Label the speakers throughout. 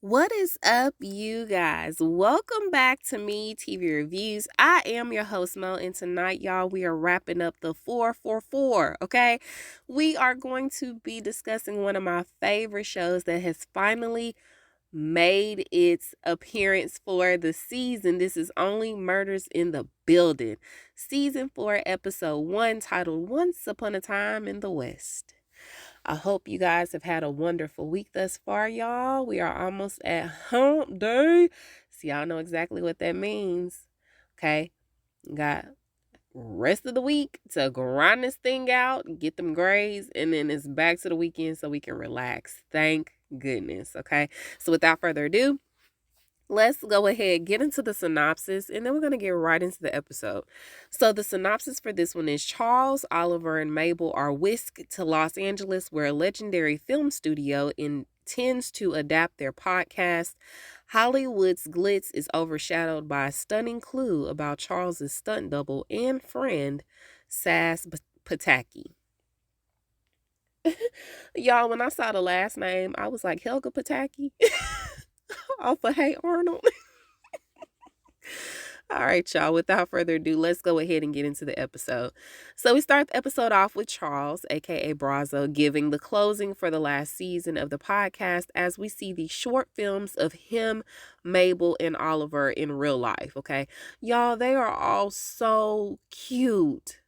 Speaker 1: What is up, you guys? Welcome back to Me TV Reviews. I am your host, Mel, and tonight, y'all, we are wrapping up the 444, okay? We are going to be discussing one of my favorite shows that has finally made its appearance for the season. This is Only Murders in the Building, Season 4, Episode 1, titled Once Upon a Time in the West. I hope you guys have had a wonderful week thus far, y'all. We are almost at hump day. So y'all know exactly what that means. Okay. Got rest of the week to grind this thing out, get them grades, and then it's back to the weekend so we can relax. Thank goodness. Okay. So without further ado, let's go ahead, get into the synopsis, and then we're going to get right into the episode. So the synopsis for this one is: Charles, Oliver, and Mabel are whisked to Los Angeles, where a legendary film studio intends to adapt their podcast. Hollywood's glitz is overshadowed by a stunning clue about Charles's stunt double and friend, Sazz Pataki. Y'all, when I saw the last name, I was like, Helga Pataki? Off of Hey Arnold. All right, y'all, without further ado, let's go ahead and get into the episode. So we start the episode off with Charles, aka Brazo, giving the closing for the last season of the podcast as we see the short films of him, Mabel, and Oliver in real life, okay? Y'all, they are all so cute.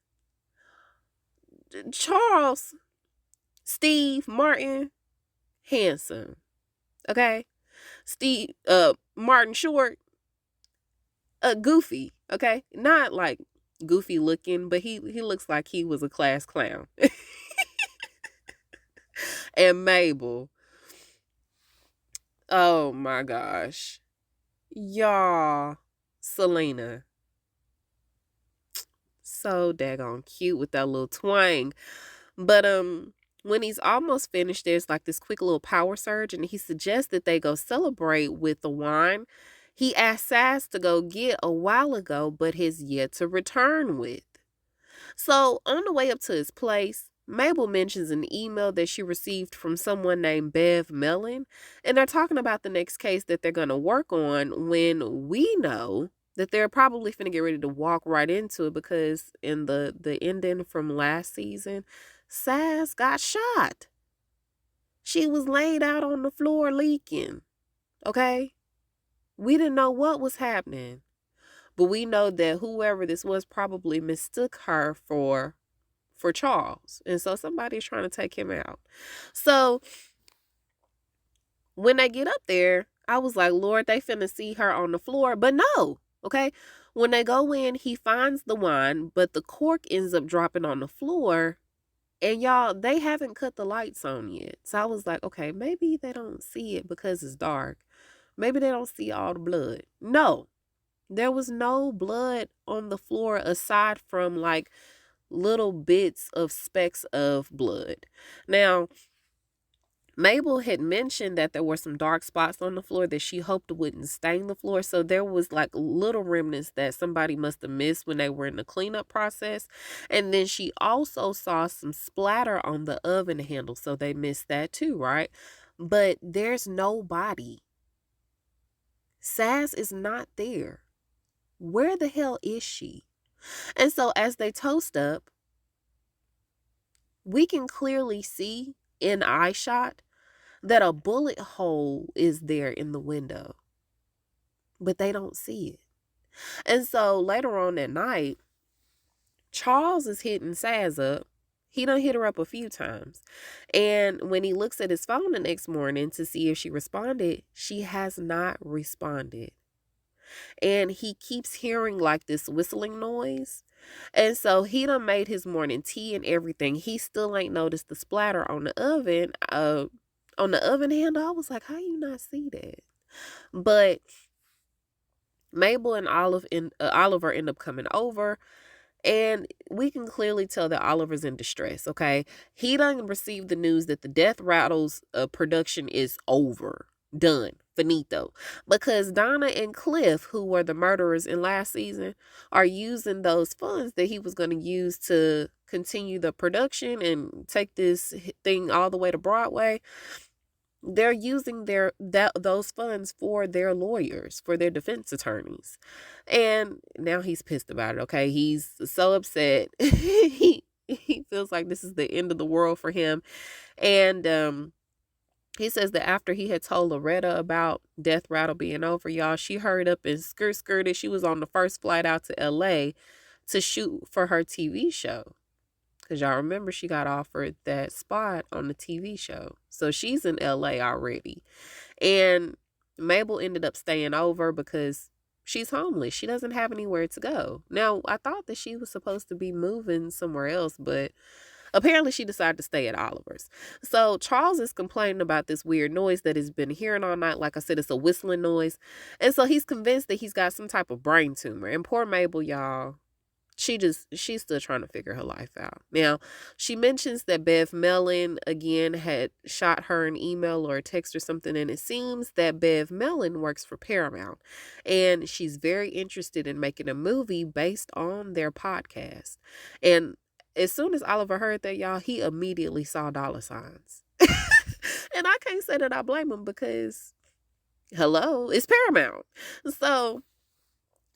Speaker 1: Charles, Steve, Martin, handsome, okay? Steve, Martin Short, goofy, okay? Not like goofy looking, but he looks like he was a class clown. And Mabel, oh my gosh. Y'all, Selena, so daggone cute with that little twang. But when he's almost finished, there's like this quick little power surge, and he suggests that they go celebrate with the wine he asked Sazz to go get a while ago, but has yet to return with. So on the way up to his place, Mabel mentions an email that she received from someone named Bev Mellon, and they're talking about the next case that they're going to work on when we know that they're probably finna get ready to walk right into it, because in the ending from last season, Sazz got shot. She was laid out on the floor leaking, okay? We didn't know what was happening, but we know that whoever this was probably mistook her for Charles. And so somebody's trying to take him out. So when they get up there, I was like, Lord, they finna see her on the floor. But no, okay? When they go in, he finds the wine, but the cork ends up dropping on the floor. And y'all, they haven't cut the lights on yet. So I was like, okay, maybe they don't see it because it's dark. Maybe they don't see all the blood. No, there was no blood on the floor aside from like little bits of specks of blood. Now, Mabel had mentioned that there were some dark spots on the floor that she hoped wouldn't stain the floor. So there was like little remnants that somebody must have missed when they were in the cleanup process. And then she also saw some splatter on the oven handle. So they missed that too, right? But there's no body. Sazz is not there. Where the hell is she? And so as they toast up, we can clearly see in eye shot that a bullet hole is there in the window, but they don't see it. And so later on that night, Charles is hitting Sazz up. He done hit her up a few times. And when he looks at his phone the next morning to see if she responded, she has not responded. And he keeps hearing like this whistling noise. And so he done made his morning tea and everything. He still ain't noticed the splatter on the oven. On the oven handle. I was like, how you not see that? But Mabel and Oliver end up coming over. And we can clearly tell that Oliver's in distress, okay? He done received the news that the Death Rattles production is over. Done. Finito. Because Donna and Cliff, who were the murderers in last season, are using those funds that he was going to use to continue the production and take this thing all the way to Broadway. they're using those funds for their lawyers, for their defense attorneys. And now he's pissed about it, okay? He's so upset. He feels like this is the end of the world for him. And he says that after he had told Loretta about Death Rattle being over, y'all, she hurried up and skirted. She was on the first flight out to LA to shoot for her TV show. Because y'all remember she got offered that spot on the TV show. So she's in LA already. And Mabel ended up staying over because she's homeless. She doesn't have anywhere to go. Now, I thought that she was supposed to be moving somewhere else, but apparently she decided to stay at Oliver's. So Charles is complaining about this weird noise that he's been hearing all night. Like I said, it's a whistling noise. And so he's convinced that he's got some type of brain tumor. And poor Mabel, y'all, she's still trying to figure her life out. Now, she mentions that Bev Mellon again had shot her an email or a text or something, and it seems that Bev Mellon works for Paramount, and she's very interested in making a movie based on their podcast. And as soon as Oliver heard that, y'all, he immediately saw dollar signs. And I can't say that I blame him because, hello, it's Paramount. So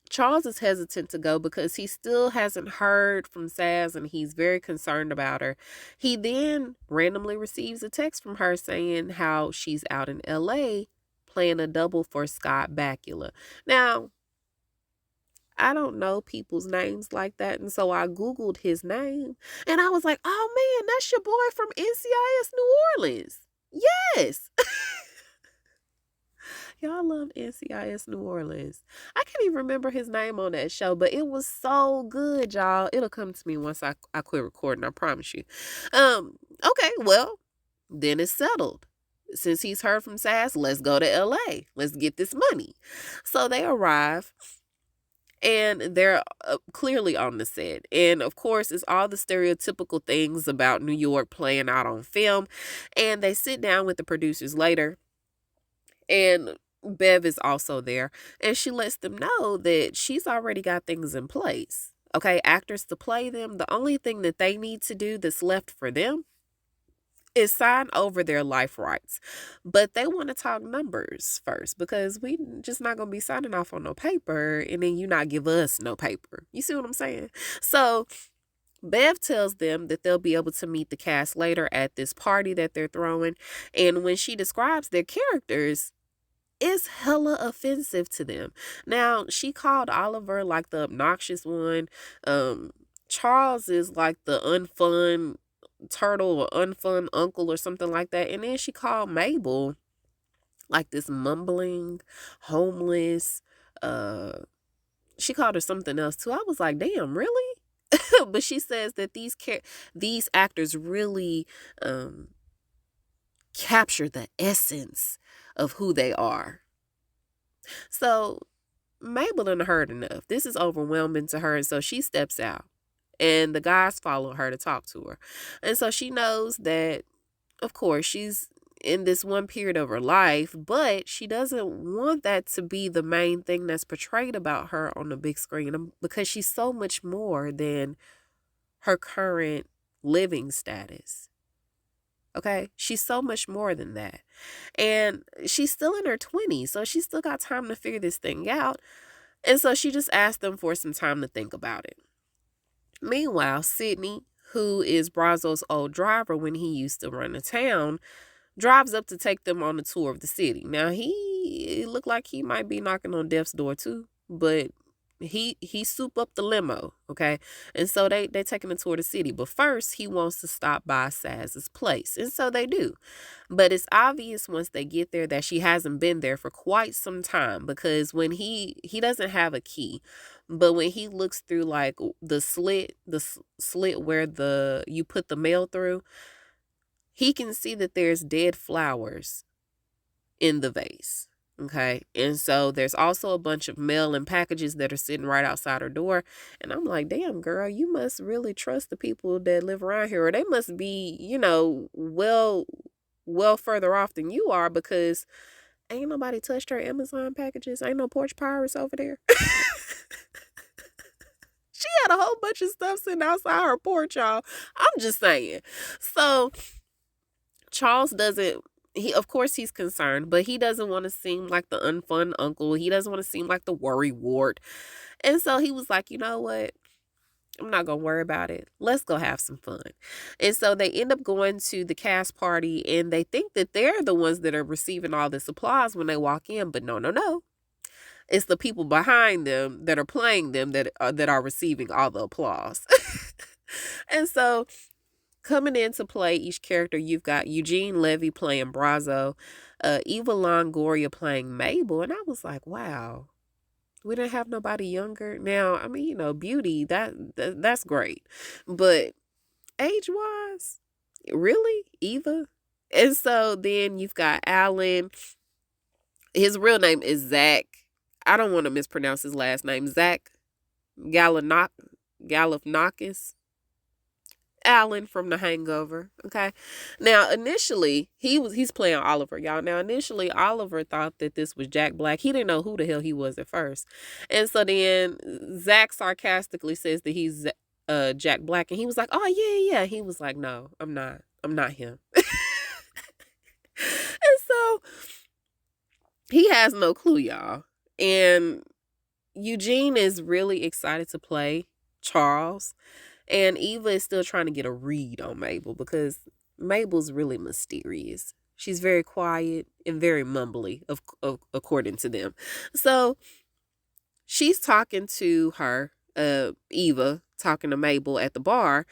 Speaker 1: Charles is hesitant to go because he still hasn't heard from Sazz and he's very concerned about her. He then randomly receives a text from her saying how she's out in LA playing a double for Scott Bakula. Now, I don't know people's names like that, and so I Googled his name and I was like, oh man, that's your boy from NCIS New Orleans. Yes. Y'all love NCIS New Orleans. I can't even remember his name on that show, but it was so good, y'all. It'll come to me once I quit recording, I promise you. Okay, well, then it's settled. Since he's heard from Sazz, let's go to LA. Let's get this money. So they arrive and they're clearly on the set. And of course, it's all the stereotypical things about New York playing out on film. And they sit down with the producers later. And Bev is also there, and she lets them know that she's already got things in place. Okay, actors to play them. The only thing that they need to do that's left for them is sign over their life rights. But they want to talk numbers first because we just not going to be signing off on no paper and then you not give us no paper. You see what I'm saying? So Bev tells them that they'll be able to meet the cast later at this party that they're throwing. And when she describes their characters, it's hella offensive to them. Now, she called Oliver like the obnoxious one. Charles is like the unfun turtle or unfun uncle or something like that. And then she called Mabel like this mumbling, homeless. She called her something else too. I was like, damn, really? But she says that these actors really capture the essence of who they are. So Mabel done heard enough. This is overwhelming to her, and so she steps out. And the guys follow her to talk to her. And so she knows that, of course, she's in this one period of her life, but she doesn't want that to be the main thing that's portrayed about her on the big screen because she's so much more than her current living status. Okay, she's so much more than that. And she's still in her 20s, so she's still got time to figure this thing out. And so she just asked them for some time to think about it. Meanwhile, Sydney, who is Brazo's old driver when he used to run the town, drives up to take them on a tour of the city. Now, it looked like he might be knocking on death's door too, but he soup up the limo, okay? And so they taking a tour of the city. But first, he wants to stop by Sazz's place. And so they do. But it's obvious once they get there that she hasn't been there for quite some time because when he doesn't have a key, but when he looks through like the slit where you put the mail through, he can see that there's dead flowers in the vase. Okay. And so there's also a bunch of mail and packages that are sitting right outside her door. And I'm like, damn, girl, you must really trust the people that live around here. Or they must be, well further off than you are because ain't nobody touched her Amazon packages. Ain't no porch pirates over there. She had a whole bunch of stuff sitting outside her porch, y'all. I'm just saying. So Charles doesn't of course he's concerned, but he doesn't want to seem like the unfun uncle. He doesn't want to seem like the worry wart. And so he was like, you know what? I'm not going to worry about it. Let's go have some fun. And so they end up going to the cast party, and they think that they're the ones that are receiving all this applause when they walk in. But no, no, no. It's the people behind them that are playing them that are receiving all the applause. And so coming in to play each character, you've got Eugene Levy playing Brazo, Eva Longoria playing Mabel. And I was like, wow, we didn't have nobody younger. Now, I mean, beauty, that's great. But age-wise, really? Eva? And so then you've got Alan. His real name is Zach. I don't want to mispronounce his last name. Zach Galifianakis. Alan from The Hangover. Okay. Now initially he's playing Oliver, y'all. Now initially Oliver thought that this was Jack Black. He didn't know who the hell he was at first. And so then Zach sarcastically says that he's Jack Black, and he was like, oh yeah. He was like, no, I'm not him. And so he has no clue, y'all. And Eugene is really excited to play Charles. And Eva is still trying to get a read on Mabel because Mabel's really mysterious. She's very quiet and very mumbly, according to them. So she's talking to her, Eva, talking to Mabel at the bar.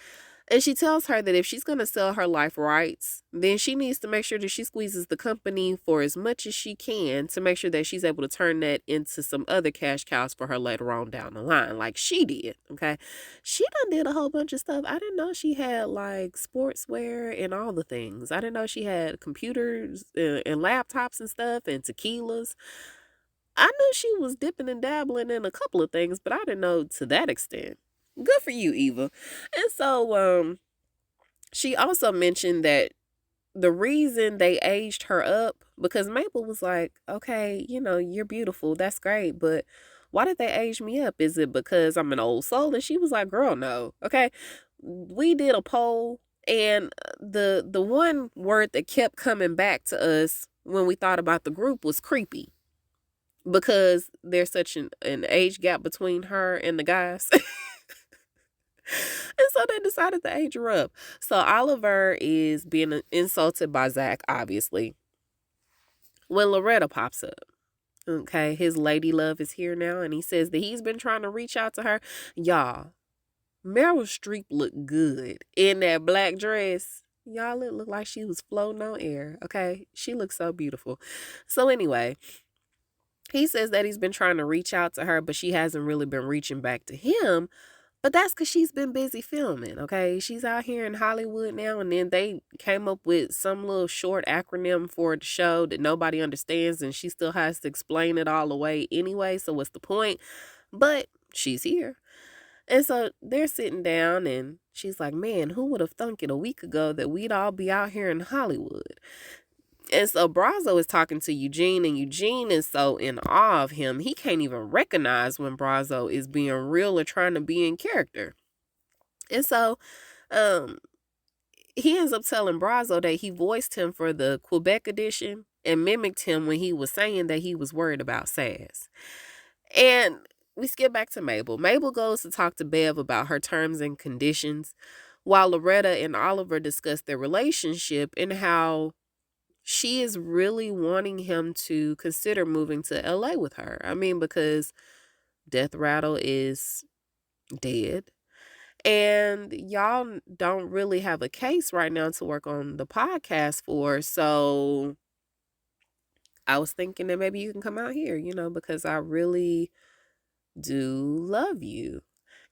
Speaker 1: And she tells her that if she's going to sell her life rights, then she needs to make sure that she squeezes the company for as much as she can to make sure that she's able to turn that into some other cash cows for her later on down the line, like she did, okay? She done did a whole bunch of stuff. I didn't know she had, like, sportswear and all the things. I didn't know she had computers and laptops and stuff and tequilas. I knew she was dipping and dabbling in a couple of things, but I didn't know to that extent. Good for you, Eva. And so she also mentioned that the reason they aged her up, because Mabel was like, okay, you're beautiful, that's great, but why did they age me up? Is it because I'm an old soul? And she was like, girl, no. Okay, we did a poll, and the one word that kept coming back to us when we thought about the group was creepy, because there's such an age gap between her and the guys. And so they decided to age her up. So Oliver is being insulted by Zach, obviously, when Loretta pops up. Okay, his lady love is here now, and he says that he's been trying to reach out to her. Y'all, Meryl Streep looked good in that black dress. Y'all, it looked like she was floating on air. Okay, she looks so beautiful. So anyway, he says that he's been trying to reach out to her, but she hasn't really been reaching back to him. But that's because she's been busy filming, okay? She's out here in Hollywood now, and then they came up with some little short acronym for the show that nobody understands, and she still has to explain it all away anyway, so what's the point? But she's here. And so they're sitting down, and she's like, man, who would have thunk it a week ago that we'd all be out here in Hollywood? And so Brazo is talking to Eugene, and Eugene is so in awe of him, he can't even recognize when Brazo is being real or trying to be in character. And so he ends up telling Brazo that he voiced him for the Quebec edition and mimicked him when he was saying that he was worried about Sazz. And we skip back to Mabel. Mabel goes to talk to Bev about her terms and conditions, while Loretta and Oliver discuss their relationship and how she is really wanting him to consider moving to LA with her. I mean, because Death Rattle is dead, and y'all don't really have a case right now to work on the podcast for. So I was thinking that maybe you can come out here, because I really do love you.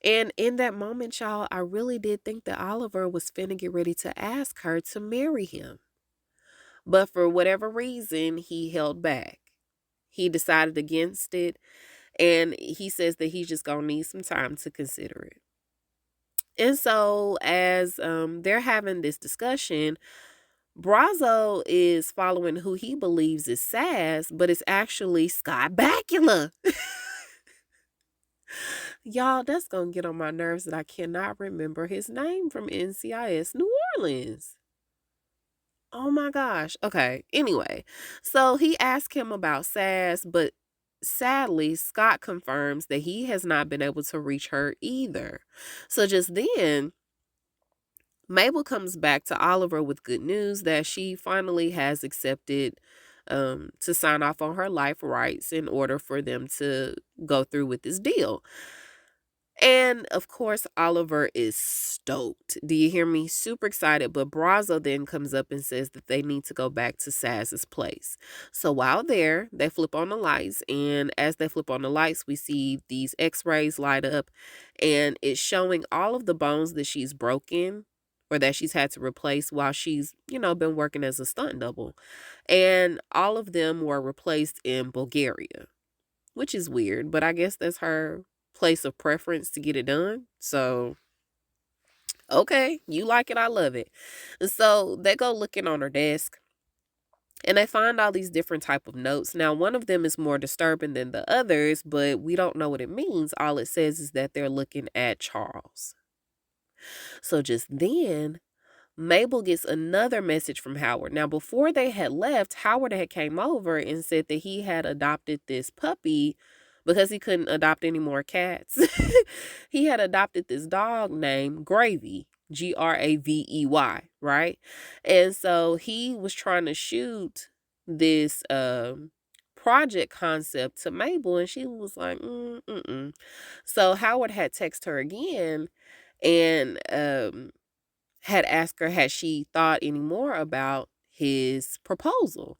Speaker 1: And in that moment, y'all, I really did think that Oliver was finna get ready to ask her to marry him. But for whatever reason, he held back. He decided against it. And he says that he's just going to need some time to consider it. And so as they're having this discussion, Brazo is following who he believes is Sazz, but it's actually Scott Bakula. Y'all, that's going to get on my nerves that I cannot remember his name from NCIS New Orleans. Oh my gosh. Okay. Anyway, so he asked him about Sazz, but sadly, Scott confirms that he has not been able to reach her either. So just then, Mabel comes back to Oliver with good news that she finally has accepted to sign off on her life rights in order for them to go through with this deal. And of course, Oliver is stoked. Do you hear me? Super excited. But Brazzo then comes up and says that they need to go back to Sazz's place. So while there, they flip on the lights. And as they flip on the lights, we see these x rays light up. And it's showing all of the bones that she's broken or that she's had to replace while she's, been working as a stunt double. And all of them were replaced in Bulgaria, which is weird, but I guess that's her place of preference to get it done. So, okay, you like it, I love it. And so they go looking on her desk and they find all these different type of notes. Now, one of them is more disturbing than the others, but we don't know what it means. All it says is that they're looking at Charles. So just then, Mabel gets another message from Howard. Now, before they had left, Howard had came over and said that he had adopted this puppy because he couldn't adopt any more cats. He had adopted this dog named Gravy, Gravey, right? And so he was trying to shoot this project concept to Mabel, and she was like, mm-mm. So Howard had texted her again and had asked her had she thought any more about his proposal.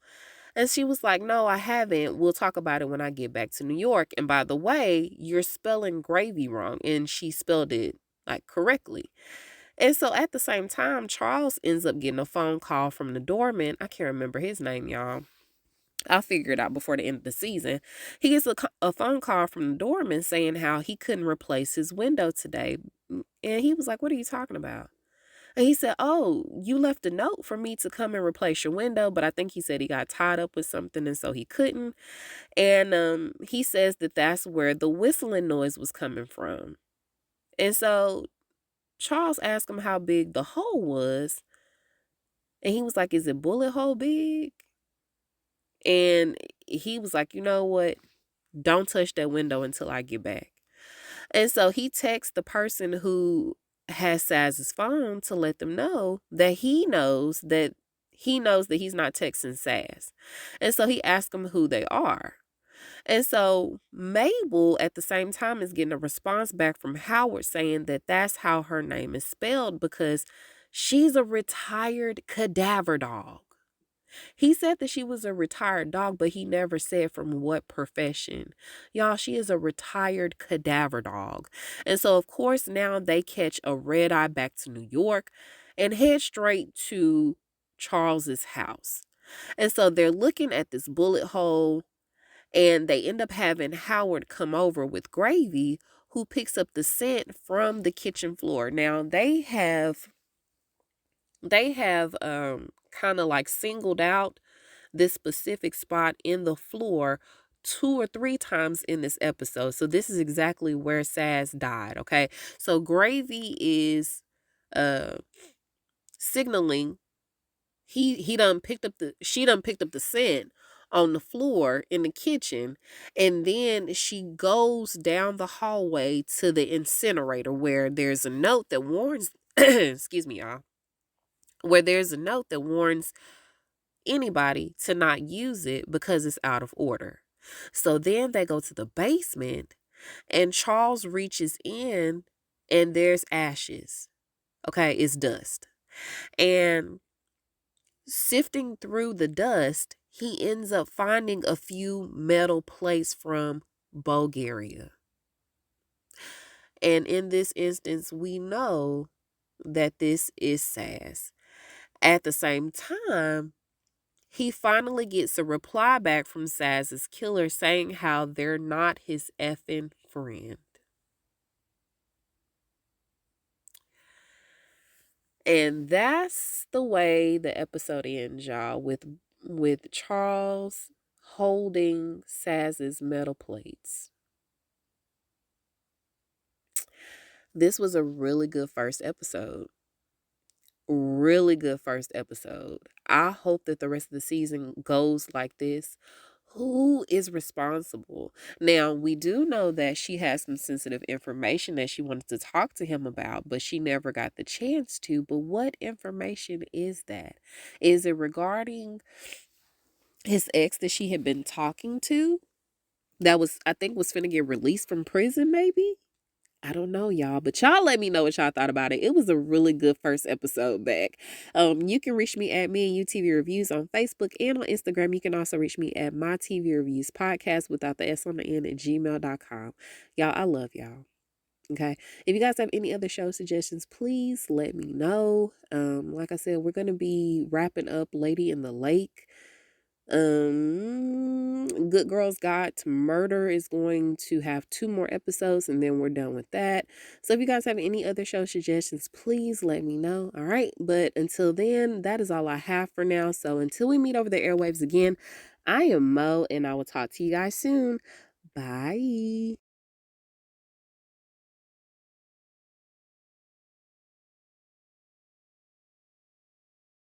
Speaker 1: And she was like, no, I haven't. We'll talk about it when I get back to New York. And by the way, you're spelling gravy wrong. And she spelled it like correctly. And so at the same time, Charles ends up getting a phone call from the doorman. I can't remember his name, y'all. I'll figure it out before the end of the season. He gets a phone call from the doorman saying how he couldn't replace his window today. And he was like, what are you talking about? And he said, oh, you left a note for me to come and replace your window, but I think he said he got tied up with something and so he couldn't. And he says that that's where the whistling noise was coming from. And so Charles asked him how big the hole was. And he was like, is it bullet hole big? And he was like, you know what? Don't touch that window until I get back. And so he texts the person who has Sazz's phone to let them know that he knows that he's not texting Sazz. And so he asks them who they are. And so Mabel at the same time is getting a response back from Howard saying that that's how her name is spelled because she's a retired cadaver dog. He said that she was a retired dog, but he never said from what profession. Y'all, she is a retired cadaver dog. And so, of course, now they catch a red eye back to New York and head straight to Charles's house. And so they're looking at this bullet hole and they end up having Howard come over with Gravy, who picks up the scent from the kitchen floor. Now they have kind of like singled out this specific spot in the floor 2 or 3 times in this episode. So this is exactly where Sazz died, okay? So Gravy is uh signaling she done picked up the scent on the floor in the kitchen, and then she goes down the hallway to the incinerator where there's a note that warns excuse me, y'all, where there's a note that warns anybody to not use it because it's out of order. So then they go to the basement and Charles reaches in and there's ashes. Okay, it's dust. And sifting through the dust, he ends up finding a few metal plates from Bulgaria. And in this instance, we know that this is Sazz. At the same time, he finally gets a reply back from Sazz's killer saying how they're not his effing friend. And that's the way the episode ends, y'all, with Charles holding Sazz's metal plates. This was a really good first episode. really good first episode. I hope that the rest of the season goes like this. Who is responsible? Now, we do know that she has some sensitive information that she wanted to talk to him about, but she never got the chance to. But what information is that? Is it regarding his ex that she had been talking to? That was, I think, was finna get released from prison, maybe? I don't know, y'all, but y'all let me know what y'all thought about it. It was a really good first episode back. You can reach me at Me and You TV Reviews on Facebook and on Instagram. You can also reach me at My TV Reviews Podcast without the S on the end at gmail.com. Y'all, I love y'all. Okay. If you guys have any other show suggestions, please let me know. Like I said, we're gonna be wrapping up Lady in the Lake. Good Girls Guide to Murder is going to have 2 more episodes and then we're done with that. So if you guys have any other show suggestions, please let me know. All right, but until then, that is all I have for now. So until we meet over the airwaves again, I am Mo and I will talk to you guys soon. Bye.